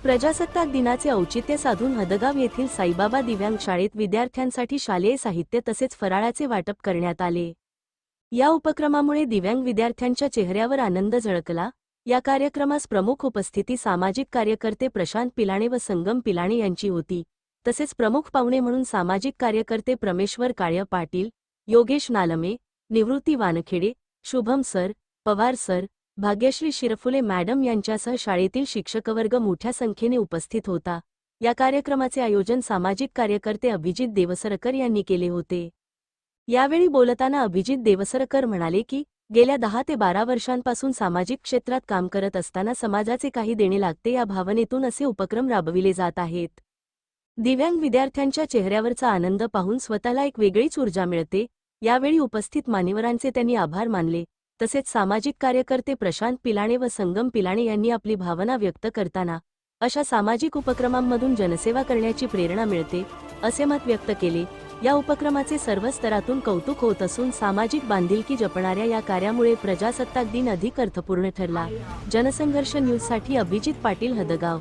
प्रजासत्ताक दिनाचे औचित्य साधून हदगाव येथील साईबाबा दिव्यांग शाळेत विद्यार्थ्यांसाठी शालेय साहित्य तसेच फराळाचे वाटप करण्यात आले। या उपक्रमामुळे दिव्यांग विद्यार्थ्यांच्या चेहऱ्यावर आनंद झळकला। या कार्यक्रमास प्रमुख उपस्थिती सामाजिक कार्यकर्ते प्रशांत पिलाणे व संगम पिलाणे यांची होती। तसेच प्रमुख पाहुणे म्हणून सामाजिक कार्यकर्ते Prameshwar Kale Patil, Yogesh Nalme, Nivrutti Wankhede, Shubham sir, Pawar sir, Bhagyashree Shirphule madam यांच्यासह शाळेतील शिक्षकवर्ग मोठ्या संख्येने उपस्थित होता। या कार्यक्रमाचे आयोजन सामाजिक कार्यकर्ते अभिजित देवसरकर यांनी केले होते। यावेळी बोलताना अभिजित देवसरकर म्हणाले की गेल्या 10 ते 12 वर्षांपासून सामाजिक क्षेत्रात काम करत असताना समाजाचे काही देणे लागते या भावनेतून असे उपक्रम राबविले जात आहेत। दिव्यांग विद्यार्थ्यांच्या चेहऱ्यावरचा आनंद पाहून स्वतःला एक वेगळीच ऊर्जा मिळते। यावेळी उपस्थित मान्यवरांचे त्यांनी आभार मानले। तसेच सामाजिक कार्यकर्ते प्रशांत पिलाणे व संगम पिलाणे यांनी आपली भावना व्यक्त करताना अशा सामाजिक उपक्रमांमधून जनसेवा करण्याची प्रेरणा मिळते असे मत व्यक्त केले। या उपक्रमाचे सर्व स्तरातून कौतुक होत असून सामाजिक बांधिलकी जपणाऱ्या या कार्यामुळे प्रजासत्ताक दिन अधिक अर्थपूर्ण ठरला। जनसंघर्ष न्यूजसाठी अभिजित पाटील, हदगाव।